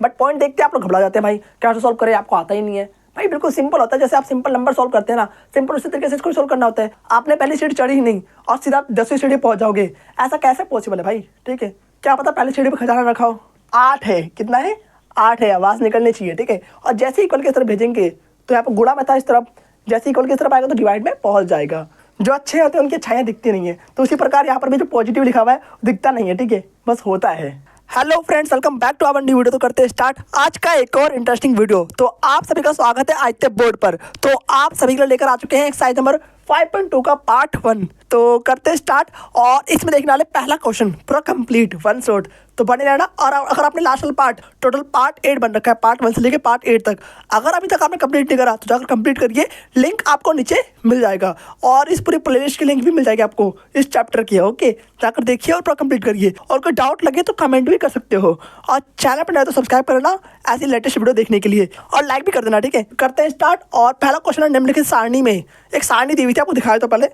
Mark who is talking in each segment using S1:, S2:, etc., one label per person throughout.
S1: But point देखते आप लोग घबरा जाते हैं, भाई कैसे सॉल्व करें, आपको आता ही नहीं है। भाई बिल्कुल सिंपल होता है, जैसे आप सिंपल नंबर सॉल्व करते हैं ना, सिंपल उसी तरीके से इसको सॉल्व करना होता है। आपने पहली सीढ़ी चढ़ी ही नहीं और सीधा आप 10वीं सीढ़ी पहुंच जाओगे, ऐसा कैसे पॉसिबल है भाई? ठीक है, क्या पता पहली सीढ़ी पर खजाना रखा हो। 8 है, कितना है? 8 है, आवाज़ निकलनी चाहिए। ठीक है, और जैसे इक्वल की तरफ भेजेंगे तो यहाँ पर गुणा में था इस तरफ, जैसे इक्वल की तरफ आएगा तो डिवाइड में पहुंच जाएगा। जो अच्छे होते हैं उनकी छाया दिखती नहीं है, तो उसी प्रकार यहाँ पर भी जो पॉजिटिव लिखा हुआ है दिखता नहीं है। ठीक है, बस होता है। Hello friends, welcome back to our new video. तो करते हैं स्टार्ट आज का एक और इंटरेस्टिंग वीडियो। तो आप सभी का स्वागत है आदित्य बोर्ड पर। तो आप सभी के लिए लेकर आ चुके हैं एक्सरसाइज नंबर 5.2 का पार्ट 1। तो करते हैं स्टार्ट, और इसमें देखने वाले पहला क्वेश्चन पूरा कंप्लीट वन शॉट, तो बने रहना। और अगर आपने लास्ट वाला पार्ट, टोटल पार्ट 8 बन रखा है, पार्ट 1 से लेकर पार्ट 8 तक, अगर अभी तक आपने कंप्लीट नहीं करा तो जाकर कंप्लीट करिए। लिंक आपको नीचे मिल जाएगा और इस पूरी प्लेलिस्ट की लिंक भी मिल जाएगी आपको इस चैप्टर की। ओके, जाकर देखिए और पूरा कंप्लीट करिए। और कोई डाउट लगे तो कमेंट भी कर सकते हो, और चैनल पर नए तो सब्सक्राइब करना ऐसी लेटेस्ट वीडियो देखने के लिए, और लाइक भी कर देना। ठीक है, करते हैं स्टार्ट। और पहला क्वेश्चन है निम्नलिखित सारणी में, एक सारणी दी हुई थी, आपको दिखाया तो पहले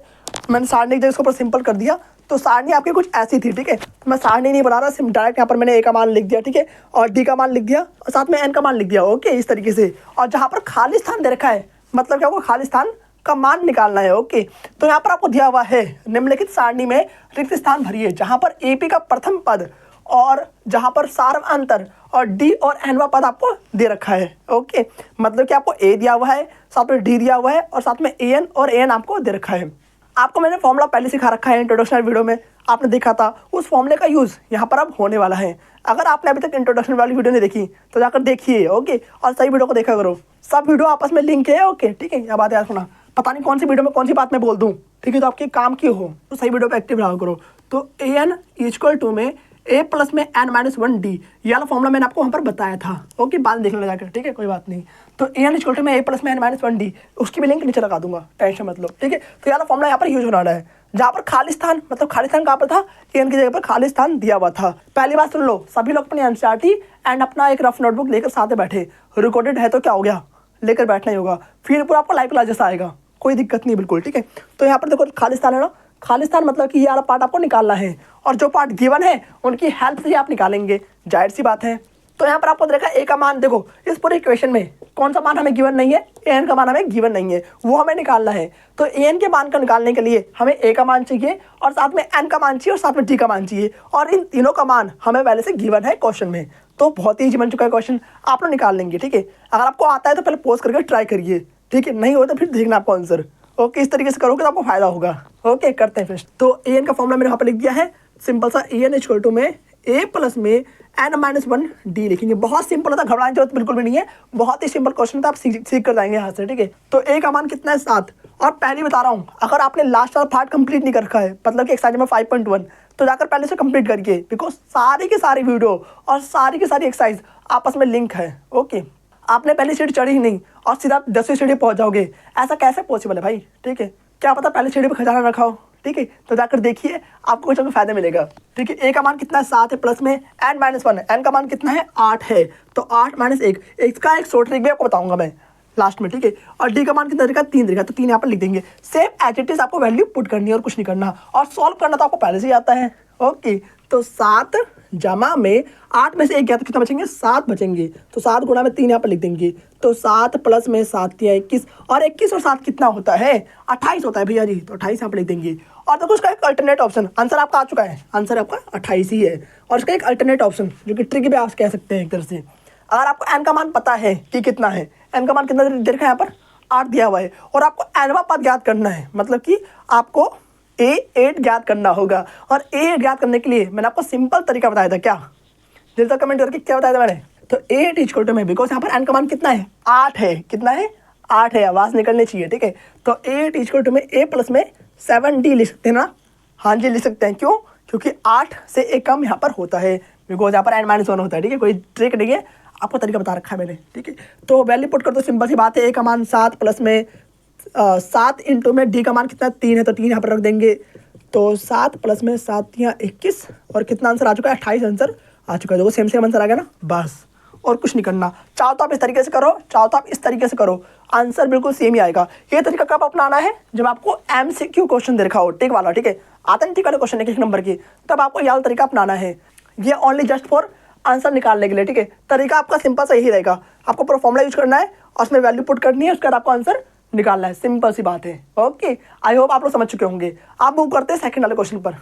S1: मैंने सारणी की जगह इसको ऊपर सिंपल कर दिया। तो सारणी आपकी कुछ ऐसी थी। ठीक है, तो मैं सारणी नहीं बना रहा, सिर्फ डायरेक्ट यहाँ पर मैंने ए का मान लिख दिया। ठीक है, और डी का मान लिख दिया, और साथ में एन का मान लिख दिया। ओके, इस तरीके से। और जहाँ पर खाली स्थान दे रखा है, मतलब क्या, आपको खाली स्थान का मान निकालना है। ओके, तो यहाँ पर आपको दिया हुआ है निम्नलिखित सारणी में रिक्त स्थान भरिए, जहाँ पर एपी का प्रथम पद और जहाँ पर सार्व अंतर और डी और एनवा पद आपको दे रखा है। ओके, मतलब कि आपको ए दिया हुआ है, साथ में डी दिया हुआ है, और साथ में ए एन और ए एन आपको दे रखा है। आपको मैंने फॉर्मूला पहले सिखा रखा है, इंट्रोडक्शन वीडियो में आपने देखा था। उस फॉर्मूले का यूज़ यहाँ पर अब होने वाला है। अगर आपने अभी तक इंट्रोडक्शन वाली वीडियो नहीं देखी तो जाकर देखिए। ओके, और सही वीडियो को देखा करो, सब वीडियो आपस में लिंक है। ओके, ठीक है, यह बात याद रखना। पता नहीं कौन सी वीडियो में कौन सी बात मैं बोल दूँ, ठीक है, तो आपके काम की हो तो सही वीडियो पर एक्टिव रहा करो। तो ए एन इक्वल टू में ए प्लस में एन माइनस 1 डी, ये वाला फॉर्मूला मैंने आपको वहाँ पर बताया था। ओके, बाद देखने लगा कर, ठीक है, कोई बात नहीं। तो ए एन इक्वल टू में ए प्लस में एन माइनस 1 डी, उसकी भी लिंक नीचे लगा दूंगा, टेंशन मतलब। ठीक है, तो ये वाला फॉर्मूला यहाँ पर यूज होने वाला है। जहाँ पर खाली स्थान, मतलब खाली स्थान कहाँ पर था, ए एन की जगह पर खाली स्थान दिया हुआ था। पहली बात सुन लो, सभी लोग अपनी एनसीईआरटी एंड अपना एक रफ नोटबुक लेकर साथ में बैठे। रिकॉर्डेड है तो क्या हो गया, लेकर बैठना ही होगा, फिर पूरा आपको लाइव क्लास जैसा आएगा, कोई दिक्कत नहीं बिल्कुल। ठीक है, तो यहाँ पर देखो खाली स्थान है ना, खाली स्थान मतलब कि ये वाला पार्ट आपको निकालना है, और जो पार्ट गिवन है उनकी हेल्प से ही आप निकालेंगे, जाहिर सी बात है। तो यहाँ पर आपको देखा ए का मान, देखो इस पूरे इक्वेशन में कौन सा मान हमें गिवन नहीं है, ए एन का मान हमें गिवन नहीं है, वो हमें निकालना है। तो ए एन के मान को निकालने के लिए हमें ए का मान चाहिए, और साथ में एन का मान चाहिए, और साथ में डी का मान चाहिए, और इन तीनों का मान हमें पहले से गिवन है क्वेश्चन में। तो बहुत ही ईजी बन चुका है क्वेश्चन, आप लोग निकाल लेंगे। ठीक है, अगर आपको आता है तो पहले पोज करके ट्राई करिए। ठीक है, नहीं हो तो फिर देखना आपको आंसर। ओके, इस तरीके से करोगे तो आपको फायदा होगा। ओके, करते हैं फिर। तो ए एन का फॉर्मूला मैंने यहाँ पर लिख दिया है, सिंपल सा। ए एन इक्वल टू में ए प्लस में एन माइनस 1 डी लिखेंगे। बहुत सिंपल होता है, घबराने की जरूरत बिल्कुल भी नहीं है, बहुत ही सिंपल क्वेश्चन था, आप सीख कर जाएंगे यहाँ से। ठीक है, तो ए का मान कितना है, 7। और पहले बता रहा हूँ, अगर आपने लास्ट वाला पार्ट कंप्लीट नहीं कर रखा है, मतलब कि एक्सरसाइज में 5.1, तो जाकर पहले से कंप्लीट करिए, बिकॉज सारी की सारी वीडियो और सारी की सारी एक्सरसाइज आपस में लिंक है। ओके, आपने पहली सीढ़ी चढ़ी ही नहीं और सीधा 10वीं सीढ़ी पहुंच जाओगे, ऐसा कैसे पॉसिबल है भाई? ठीक है, क्या पता पहली सीढ़ी पर खजाना रखा हो। ठीक है, तो जाकर देखिए, आपको कुछ ना फायदा मिलेगा। ठीक है, ए का मान कितना है, 7 है, प्लस में एन माइनस 1 है, एन का मान कितना है, 8 है, तो 8 माइनस 1, इसका एक शॉर्ट ट्रिक भी आपको बताऊंगा मैं लास्ट में। ठीक है, और डी का मान कितना रहेगा, 3 रहेगा, तो 3 यहाँ पर लिख देंगे। सेम एज इट इज आपको वैल्यू पुट करनी है और कुछ नहीं करना, और सॉल्व करना तो आपको पहले से ही आता है। ओके, तो 7 जमा में 8 में से 1 गया तो कितना बचेंगे, 7 बचेंगे, तो 7 गुणा में 3 यहाँ पर लिख देंगे। तो 7 प्लस में 7 या 21, और 21 और 7 कितना होता है, 28 होता है भैया जी, तो 28 यहाँ पर लिख देंगे। और देखो उसका एक अल्टरनेट ऑप्शन, आंसर आपका आ चुका है, आंसर आपका 28 ही है। और उसका एक अल्टरनेट ऑप्शन जो कि ट्रिक भी आप कह सकते हैं एक तरह से, अगर आपको एन का मान पता है कि कितना है, एन का मान कितना दे रखा है यहाँ पर, 8 दिया हुआ है, और आपको एनवा पद ज्ञात करना है, मतलब कि आपको A8 ज्ञात करना होगा। और A8 ज्ञात करने के लिए मैंने आपको सिंपल तरीका बताया था, क्या जल्दी कमेंट करके क्या बताया था मैंने, तो A8 इक्वल टू में, बिकॉज यहाँ पर एन का मान कितना है, 8 है, कितना है, 8 है, आवाज़ निकलनी चाहिए। ठीक है, तो A8 इक्वल टू में ए प्लस में 7D लिख सकते हैं ना, हाँ जी लिख सकते हैं। क्यों, क्योंकि 8 से एक कम यहाँ पर होता है, बिकॉज यहाँ पर एन माइनस 1 होता है। ठीक है, कोई ट्रिक नहीं है, आपको तरीका बता रखा है मैंने। ठीक है, तो वैल्यू पुट कर दो, सिंपल सी बात है। ए का मान 7 प्लस में 7 इंटू में डी का मान कितना, 3 है, तो 3 यहाँ पर रख देंगे। तो 7 प्लस में 7 या 21, और कितना आंसर आ चुका है, 28 आंसर आ चुका है। देखो सेम आंसर आ गया ना, बस, और कुछ नहीं करना। चाहो तो आप इस तरीके से करो, चाहो तो आप इस तरीके से करो, आंसर बिल्कुल सेम ही आएगा। ये तरीका कब अपनाना है, जब आपको MCQ क्वेश्चन दे रखा हो, टिक वाला। ठीक है, आता है टिक वाले क्वेश्चन एक नंबर की, तब आपको यह तरीका अपनाना है। ये ओनली जस्ट फॉर आंसर निकालने के लिए, ठीक है। तरीका आपका सिंपल सा यही रहेगा, आपको पूरा फॉर्मूला यूज करना है और उसमें वैल्यू पुट करनी है, उसके बाद आपको आंसर निकालना है, सिंपल सी बात है। ओके, आई होप आप लोग समझ चुके होंगे। आप मूव करते हैं सेकंड वाले क्वेश्चन पर।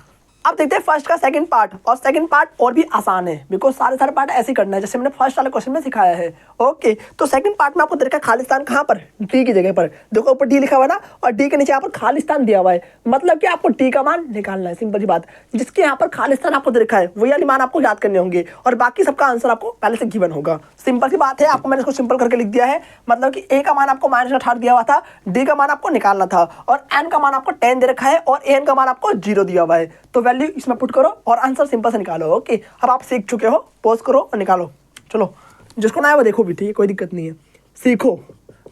S1: अब देखते हैं फर्स्ट का सेकंड पार्ट, और सेकंड पार्ट और भी आसान है, बिकॉज सारे पार्ट ऐसे ही करना है जैसे मैंने फर्स्ट वाले क्वेश्चन में सिखाया है। ओके, तो सेकंड पार्ट में आपको देखा खालिस्तान कहाँ पर, डी की जगह पर। देखो ऊपर डी लिखा हुआ ना, और डी के नीचे यहाँ पर खालिस्तान दिया हुआ है, मतलब कि आपको डी का मान निकालना है, सिंपल सी बात। जिसके यहाँ पर खालिस्तान आपको देखा है वही वाले मान आपको याद करने होंगे, और बाकी सबका आंसर आपको पहले से गिवन होगा। सिंपल सी बात है, आपको मैंने इसको सिंपल करके लिख दिया है, मतलब कि ए का मान आपको -18 दिया हुआ था, डी का मान आपको निकालना था, और एन का मान आपको 10 दे रखा है, और एन का मान आपको 0 दिया हुआ है। तो वैल्यू इसमें पुट करो और आंसर सिंपल से निकालो। ओके, अब आप सीख चुके हो, पॉज करो और निकालो। चलो, जिसको ना है वो देखो भी, ठीक है, कोई दिक्कत नहीं है। सीखो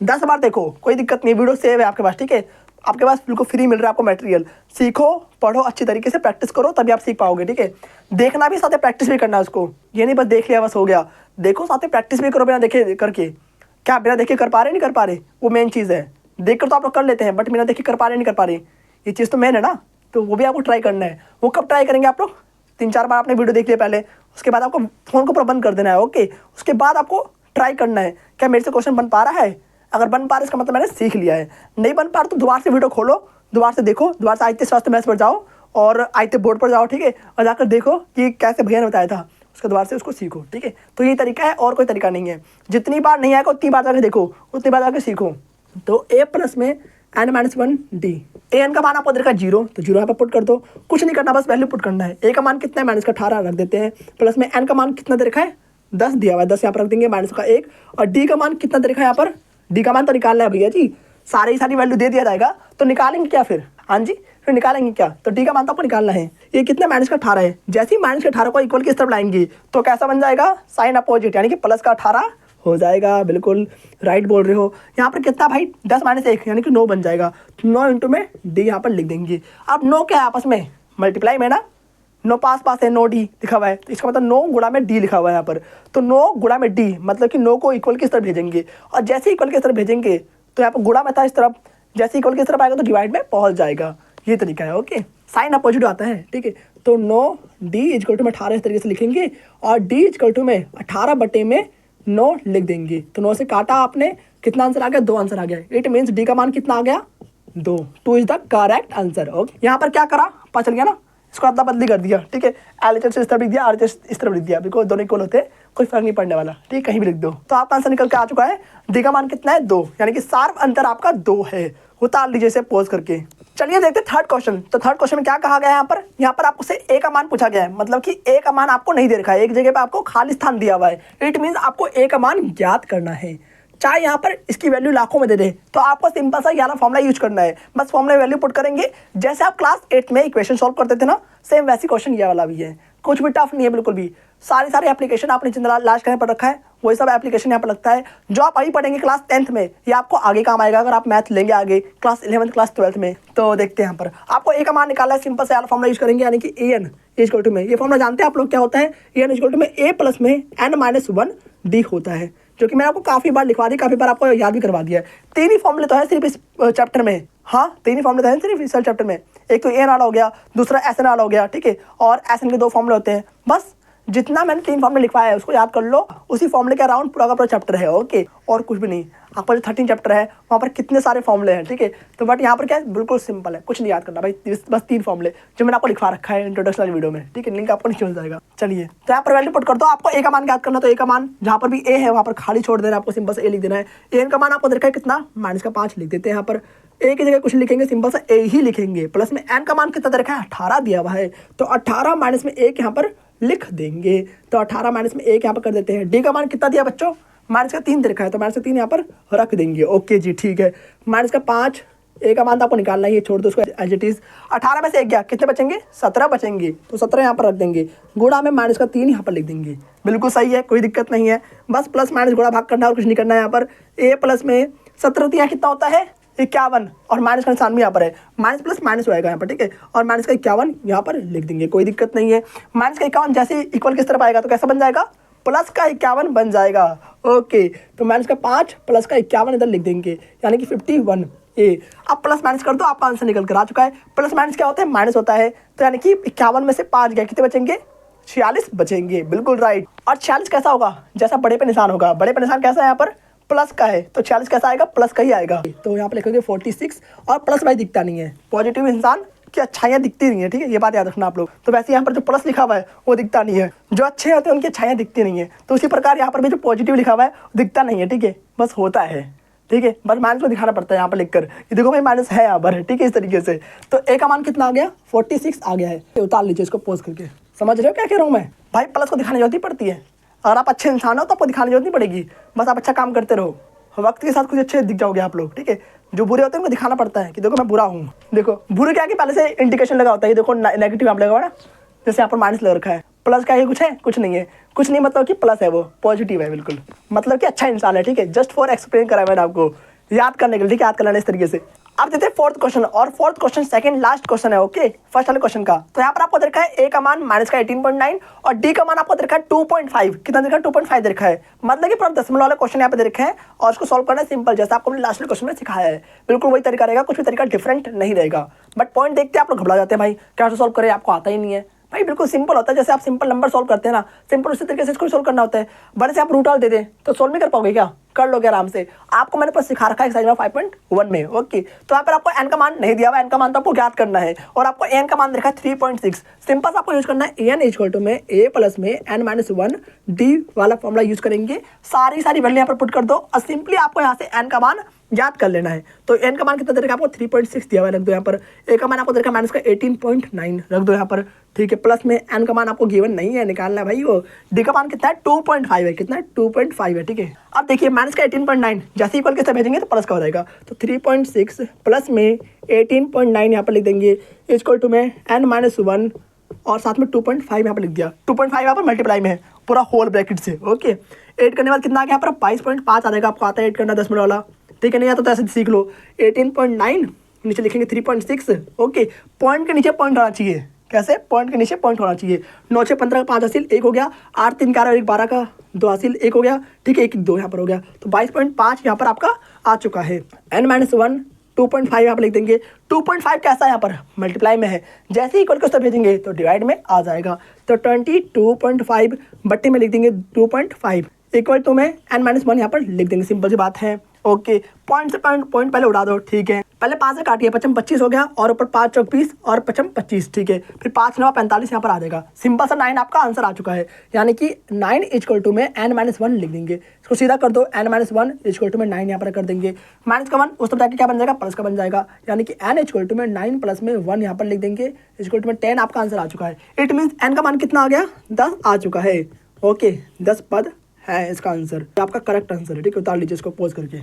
S1: 10 बार देखो, कोई दिक्कत नहीं है, वीडियो सेव है आपके पास, ठीक है। आपके पास बिल्कुल फ्री मिल रहा है आपको मटेरियल। सीखो, पढ़ो, अच्छी तरीके से प्रैक्टिस करो, तभी आप सीख पाओगे, ठीक है। देखना भी साथ में प्रैक्टिस भी करना है उसको, ये नहीं बस देख लिया बस हो गया। देखो साथ में प्रैक्टिस भी करो, बिना देखे करके। क्या बिना देखे कर पा रहे नहीं कर पा रहे, वो मेन चीज़ है। देख कर तो आप लोग कर लेते हैं, बट बिना देखे कर पा रहे नहीं कर पा रहे, ये चीज़ तो मेन है ना। तो वो भी आपको ट्राई करना है। वो कब ट्राई करेंगे आप लोग, 3-4 बार आपने वीडियो देख लिया पहले, उसके बाद आपको फ़ोन को पूरा बंद कर देना है। ओके, उसके बाद आपको ट्राई करना है, क्या मेरे से क्वेश्चन बन पा रहा है। अगर बन पा रहा है इसका मतलब मैंने सीख लिया है। नहीं बन पा रहा तो दोबारा से वीडियो खोलो, दोबारा से देखो, दोबारा से आयते स्वास्थ्य मैथ्स पर जाओ और आयते बोर्ड पर जाओ, ठीक है, और जाकर देखो कि कैसे भैया ने बताया था, उसके दोबारा से उसको सीखो, ठीक है। तो ये तरीका है, और कोई तरीका नहीं है। जितनी बार नहीं आएगा उतनी बार जाकर देखो, उतनी बार जाकर सीखो। तो ए प्लस में n-1 डी, ए एन का मान आपको देखा 0, तो 0 यहाँ पर पुट कर दो, कुछ नहीं करना, बस वैल्यू पुट करना है। ए का मान कितना है, -18 रख देते हैं, प्लस में एन का मान कितना दे रखा है, 10 दिया हुआ है, 10 यहाँ पर रख देंगे, -1, और डी का मान कितना दे रखा है यहाँ पर, डी का मान तो निकालना है भैया जी, सारी वैल्यू दे दिया जाएगा, तो निकालेंगे क्या फिर, हाँ जी, फिर निकालेंगे क्या, तो डी का मान तो आपको निकालना है। ये कितना -18 है, जैसे ही -18 को इक्वल किस तरफ लाएंगे तो कैसा बन जाएगा, साइन अपोजिट, यानी कि प्लस का 18 हो जाएगा। बिल्कुल राइट बोल रहे हो। यहाँ पर कितना भाई, 10 - 1 यानी कि 9 बन जाएगा। 9 इंटू में डी यहाँ पर लिख देंगे। अब 9 क्या है आपस में, मल्टीप्लाई में ना, 9 पास है, 9 डी लिखा हुआ है, तो इसका मतलब 9 गुणा में डी लिखा हुआ है यहाँ पर। तो 9 गुणा में डी मतलब कि 9 को इक्वल किस तरफ भेजेंगे, और जैसे इक्वल किस तरफ भेजेंगे तो यहाँ पर गुणा में था इस तरफ, जैसे इक्वल किस तरफ आएगा तो डिवाइड में पहुँच जाएगा। ये तरीका है। ओके, साइन अपोजिट आता है, ठीक है। तो 9 डी इक्वल टू में 18 इस तरीके से लिखेंगे, और डी इक्वल टू में 18 बटे में 9 लिख देंगे। तो 9 से काटा आपने, कितना आंसर आ गया, 2 आंसर आ गया। इट मीन्स डी का मान कितना आ गया, 2 is the correct answer. Okay, यहाँ पर क्या करा पता चल गया ना, इसको अदला बदली कर दिया, ठीक है। LHS इस तरफ लिख दिया, RHS इस तरफ लिख दिया, बिकॉज दोनों इक्वल होते हैं, कोई फर्क नहीं पड़ने वाला, ठीक है, कहीं भी लिख दो। तो आपका आंसर निकल के आ चुका है, डी का मान कितना है, 2, यानी कि शार्प अंतर आपका 2 है। उतार लीजिए इसे पोज करके। चलिए देखते हैं थर्ड क्वेश्चन। तो थर्ड क्वेश्चन में क्या कहा गया है, यहाँ पर आपको से ए का मान पूछा गया है, मतलब कि ए का मान आपको नहीं दे रखा है, एक जगह पे आपको खाली स्थान दिया हुआ है। इट मीन्स आपको ए का मान ज्ञात करना है, चाहे यहाँ पर इसकी वैल्यू लाखों में दे दे, तो आपको सिंपल सा यार फॉर्मुला यूज करना है। बस फॉर्मुला वैल्यू पुट करेंगे, जैसे आप क्लास 8 में इक्वेशन सॉल्व करते थे ना, सेम वैसी क्वेश्चन ये वाला भी है, कुछ भी टफ नहीं है बिल्कुल भी। सारे एप्लीकेशन आपने जितना लास्ट कहीं पर रखा है वही सब एप्लीकेशन यहाँ पर लगता है। जो आप अभी पढ़ेंगे क्लास 10th में, ये आपको आगे काम आएगा अगर आप मैथ लेंगे आगे क्लास 11th क्लास 12th में। तो देखते हैं यहाँ पर आपको ए का मान निकालना है, सिंपल से फॉर्मुला यूज करेंगे, यानी कि ए एन इक्वल टू में, ये फॉर्मुला जानते हैं आप लोग क्या होता है, ए एन इक्वल टू में ए प्लस में n-1 डी होता है, जो कि मैंने आपको काफ़ी बार लिखवा दिया, काफ़ी बार आपको याद भी करवा दिया है। 3 ही फॉर्मुले तो है सिर्फ इस चैप्टर में, हाँ 3 ही फॉर्मुले तो हैं सिर्फ इस चैप्टर में। एक तो एन वाला हो गया, दूसरा एस एन वाला हो गया, ठीक है, और एस एन के 2 फॉर्मुले होते हैं। बस जितना मैंने 3 फॉर्मुले लिखवाया है उसको याद कर लो, उसी फॉर्मुले के अराउंड पूरा का पूरा चैप्टर है। ओके, और कुछ भी नहीं। आपका जो 13 चैप्टर है वहाँ पर कितने सारे फॉर्मुले हैं, ठीक है। तो बट यहाँ पर क्या है, बिल्कुल सिंपल है, कुछ नहीं याद करना भाई, बस 3 फॉर्मुले जो मैंने आपको लिखवा रखा है इंट्रोडक्शन वाली वीडियो में, ठीक है, लिंक आपको नीचे मिल जाएगा। चलिए, तो यहाँ पर वैल्यू पुट कर दो, आपको ए का मान याद करना, तो ए का मान जहाँ पर भी ए है वहाँ पर खाली छोड़ देना, आपको सिंपल से ए लिख देना है। एन का मान आपको देखा है कितना, -5 लिख देते हैं। यहाँ पर ए की जगह कुछ लिखेंगे, सिंपल सा ए ही लिखेंगे, प्लस में एन का मान कितना दे रखा है, 18 दिया हुआ है, तो 18 माइनस में 1 यहाँ पर लिख देंगे। तो 18 माइनस में 1 यहाँ पर कर देते हैं। डी का मान कितना दिया बच्चों, -3 दे रखा है, तो -3 यहाँ पर रख देंगे। ओके जी, ठीक है। -5 ए का मान तो आपको निकालना ही है, छोड़ दो उसको एज इट इज। 18 में से 1 गया, कितने बचेंगे, 17 बचेंगे, तो 17 यहाँ पर रख देंगे। गुणा में -3 यहाँ पर लिख देंगे। बिल्कुल सही है, कोई दिक्कत नहीं है, बस प्लस माइनस गुणा भाग करना और कुछ नहीं करना है। यहाँ पर ए प्लस में 17 कितना होता है, 51, और माइनस का निशान भी यहाँ पर है, माइनस प्लस माइनस होएगा यहाँ पर, ठीक है, और माइनस का 51 यहाँ पर लिख देंगे, कोई दिक्कत नहीं है। माइनस का 51 जैसे इक्वल किस तरफ आएगा तो कैसा बन जाएगा, प्लस का 51 बन जाएगा। ओके, तो माइनस का 5 प्लस का 51 इधर लिख देंगे, यानी कि 51 ए। अब प्लस माइनस कर दो, आपका आंसर निकल कर आ चुका है। प्लस माइनस क्या होता है, माइनस होता है, तो यानी कि 51 में से 5 गया, कितने बचेंगे, 46 बचेंगे, बिल्कुल राइट। और 46 कैसा होगा, जैसा बड़े पे निशान होगा, बड़े पे निशान कैसा है यहाँ पर, प्लस का है, तो 46 कैसा आएगा, प्लस का ही आएगा। तो यहाँ पे लिखोगे 46 और प्लस भाई दिखता नहीं है, पॉजिटिव इंसान की अच्छाइयाँ दिखती नहीं है, ठीक है, ये बात याद रखना आप लोग। तो वैसे यहाँ पर जो प्लस लिखा हुआ है वो दिखता नहीं है, जो अच्छे होते हैं उनकी अच्छाइयाँ दिखती नहीं है, तो उसी प्रकार यहाँ पर भी जो पॉजिटिव लिखा हुआ है दिखता नहीं है, ठीक है, बस होता है, ठीक है, बस माइनस को दिखाना पड़ता है यहाँ पर लिखकर, ये देखो भाई माइनस है यहाँ पर, ठीक है, इस तरीके से। तो ए का मान कितना आ गया, 46 आ गया है। उतार लीजिए इसको पोज करके, समझ रहे हो क्या कह रहा हूँ मैं भाई, प्लस को दिखाने जरूरत नहीं पड़ती है, अगर आप अच्छे इंसान हो तो आपको दिखाने जरूरत नहीं पड़ेगी, बस आप अच्छा काम करते रहो, वक्त के साथ कुछ अच्छे दिख जाओगे आप लोग, ठीक है। जो बुरे होते हैं उनको दिखाना पड़ता है कि देखो मैं बुरा हूँ, देखो बुरे क्या कि पहले से इंडिकेशन लगा होता है, ये देखो नेगेटिव आप लगा हुआ ना, जैसे यहाँ पर माइनस लग रखा है, प्लस क्या है, कुछ है, कुछ नहीं है, कुछ नहीं मतलब कि प्लस है, वो पॉजिटिव है बिल्कुल, मतलब कि अच्छा इंसान है, ठीक है, जस्ट फॉर एक्सप्लेन करा मैंने आपको, याद करने के लिए, ठीक है, याद कर लेना इस तरीके से। अब देते हैं फोर्थ क्वेश्चन, और fourth question second last question है, ओके, फर्स्ट वाले क्वेश्चन का। तो यहाँ पर आपको देखा है ए का मान माइनस का 18.9 और डी का मान आपको देखा है 2.5, कितना देखा है, 2.5 देखा है, मतलब कि पूरा दशमलव वाला क्वेश्चन यहाँ पे दे रखा है, और उसको सॉल्व करना है सिंपल, जैसा आपको लास्ट वाले क्वेश्चन में सिखाया है, बिल्कुल वही तरीका रहेगा, कुछ भी तरीका डिफरेंट नहीं रहेगा। बट पॉइंट देखते हैं आप लोग घबरा जाते हैं, भाई कैसे सॉल्व करें, आपको आता ही नहीं है भाई, बिल्कुल सिंपल होता है, जैसे आप सिंपल नंबर सॉल्व करते हैं ना, सिंपल उसी तरीके से इसको सॉल्व करना होता है। बड़े से आप रूट ऑल दे दें तो सॉल्व नहीं कर पाओगे क्या, कर लोगे आराम से, आपको मैंने पास सिखा रखा है एक्सरसाइज में 5.1 में, ओके। तो यहाँ पर आपको एन का मान नहीं दिया हुआ, एन का मान तो आपको ज्ञात करना है, और आपको एन का मान देखा है 3.6, सिंपल से आपको यूज करना है एन इक्वल टू में ए प्लस में एन माइनस 1 डी वाला फॉर्मूला यूज करेंगे, सारी वैल्यू यहाँ पर पुट कर दो, और सिंपली आपको यहाँ से एन का मान याद कर लेना है। तो एन का मान कितना दे रखा है आपको, 3.6 दिया हुआ है, रख दो यहाँ पर। ए का मान आपको दे रखा है माइनस का 18.9, रख दो यहाँ पर, ठीक है। प्लस में एन का मान आपको गिवन नहीं है, निकालना है भाई वो। डी का मान कितना है, 2.5 है, कितना है, 2.5 है, ठीक है। अब देखिए माइनस का 18.9 जैसे इक्वल के साथ भेजेंगे तो प्लस का हो जाएगा, तो 3.6 प्लस में 18.9 यहाँ पर लिख देंगे, इक्वल टू में एन माइनस 1 और साथ में 2.5 यहाँ पर लिख दिया, 2.5 यहाँ पर मल्टीप्लाई में है पूरा होल ब्रैकेट से, ओके। ऐड करने वाला कितना आ गया यहाँ पर, 22.5 आ जाएगा, आपको आता है ऐड करना 10 मिनट वाला, ठीक है, नहीं आता तो ऐसे सीख लो। 18.9 नीचे लिखेंगे 3.6, ओके, पॉइंट के नीचे पॉइंट होना चाहिए, कैसे, पॉइंट के नीचे पॉइंट होना चाहिए। 9 6 15 का 5 हासिल 1 हो गया, 8 3 11 1 12 का 2 हासिल 1 हो गया, ठीक है, 1 2 यहाँ पर हो गया, तो 22.5 यहाँ पर आपका आ चुका है। n माइनस 1 2.5 यहाँ पर लिख देंगे, 2.5 कैसा है यहाँ पर, मल्टीप्लाई में है, जैसे ही इक्वल के उस तरफ भेजेंगे तो डिवाइड में आ जाएगा, तो 22.5 बट्टे में लिख देंगे 2.5 इक्वल टू में n माइनस 1 यहाँ पर लिख देंगे, सिंपल सी बात है, ओके। पॉइंट से पॉइंट पहले उड़ा दो, ठीक है, पहले 5 से काटिए, 5 25 हो गया, और ऊपर 5 चौक 20 और 5 25, ठीक है, फिर 5 9 45 यहाँ पर आ जाएगा, सिंपल सा 9 आपका आंसर आ चुका है, यानी कि 9 इक्वल टू में n माइनस 1 लिख देंगे, इसको सीधा कर दो, n माइनस 1 इक्वल टू में 9 यहाँ पर कर देंगे, माइनस का 1 उस तरफ जाके क्या बन जाएगा, प्लस का बन जाएगा, यानी कि n इक्वल टू में 9 प्लस में 1 यहाँ पर लिख देंगे, इक्वल टू में 10 आपका आंसर आ चुका है। इट मीन्स n का मान कितना आ गया, 10 आ चुका है, ओके, 10 पद है इसका आंसर, आपका करेक्ट आंसर है, ठीक है। उतार लीजिए इसको पोज करके।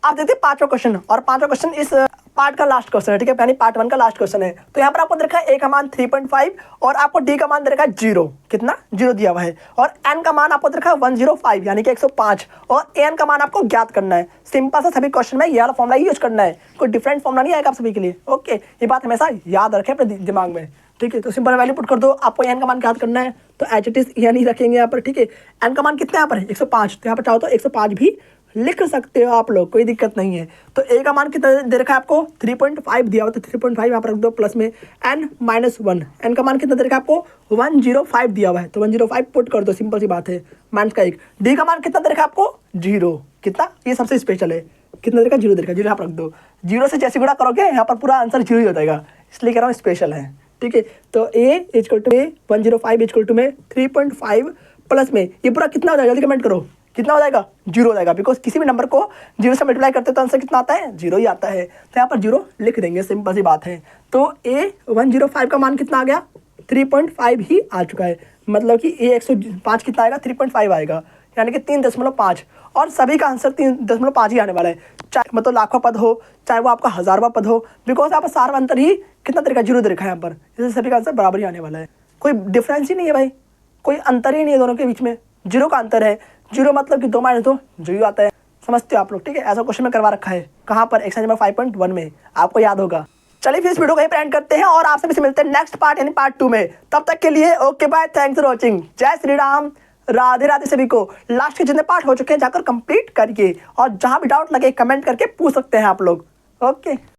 S1: आप देखते हैं पांचवा क्वेश्चन, और पांचवा क्वेश्चन इस पार्ट का लास्ट क्वेश्चन है, ठीक है, यानी पार्ट 1 का लास्ट क्वेश्चन है। तो यहाँ पर आपको दे रखा है ए का मान 3.5 और आपको डी का मान दे रखा है 0, कितना 0 दिया हुआ है, और एन का मान आपको दे रखा है 105 यानी कि 105, और एन का मान आपको ज्ञात करना है। सिंपल सा सभी क्वेश्चन में ये वाला फॉर्मूला यूज करना है, कोई डिफरेंट फॉर्मूला नहीं आएगा आप सभी के लिए, ओके, ये बात हमेशा याद रखें अपने दिमाग में, ठीक है। तो सिंपल वैल्यू पुट कर दो, आपको एन का मान ज्ञात करना है, तो एच इट इज एन ही रखेंगे यहाँ पर, ठीक है। एन का मान कितना यहाँ पर है, 105, तो यहाँ पर चाहो तो 105 भी लिख सकते हो आप लोग, कोई दिक्कत नहीं है। तो ए का मान कितना दे रखा है आपको, 3.5 दिया हुआ, तो 3.5 यहाँ पर रख दो, प्लस में एन माइनस 1, एन का मान कितना दे रखा है आपको, 105 दिया हुआ है, तो 105 पुट कर दो, सिंपल सी बात है, माइनस का 1। डी का मान कितना दे रखा है आपको, 0, कितना, ये सबसे स्पेशल है, कितना दे रखा है, 0 दे रखा है, 0 यहाँ पर रख दो, 0 से जैसे गुणा करोगे यहाँ पर पूरा आंसर 0 ही हो जाएगा, इसलिए कह रहा हूँ स्पेशल है, ठीक है। तो ए इक्वल टू में 105 इक्वल टू में 3.5 प्लस में ये पूरा कितना हो जाएगा, जल्दी कमेंट करो, कितना हो जाएगा, 0 हो जाएगा, बिकॉज किसी भी नंबर को 0 से मल्टीप्लाई करते तो आंसर कितना आता है, 0 ही आता है, तो यहाँ पर 0 लिख देंगे, सिंपल सी बात है। तो ए 105 का मान कितना आ गया, 3.5 ही आ चुका है, मतलब कि ए 105 कितना आएगा, 3.5 आएगा, यानी कि 3.5, और सभी का आंसर 3.5 ही आने वाला है, चाहे मतलब लाखों पद हो, चाहे वो आपका हजारवा पद हो, बिकॉज यहाँ पर सारा अंतर ही कितना तरीका 0 दे रखा है यहाँ पर, इससे सभी का आंसर बराबर ही आने वाला है, कोई डिफरेंस ही नहीं है भाई, कोई अंतर ही नहीं है दोनों के बीच में, 0 का अंतर है, 0 मतलब कि 2 माइनस 2 जो ही आता है, समझते हो आप लोग, ठीक है। ऐसा क्वेश्चन में करवा रखा है, कहाँ पर, एक्सरसाइज नंबर 5.1 में, आपको याद होगा। चलिए फिर इस वीडियो को यहीं पर एंड करते हैं, और आपसे भी मिलते हैं नेक्स्ट पार्ट यानी पार्ट 2 में, तब तक के लिए okay bye, thanks for watching, जय श्री राम, राधे राधे सभी को। लास्ट के जितने पार्ट हो चुके हैं जाकर कंप्लीट करिए, और जहां भी डाउट लगे कमेंट करके पूछ सकते हैं आप लोग, ओके।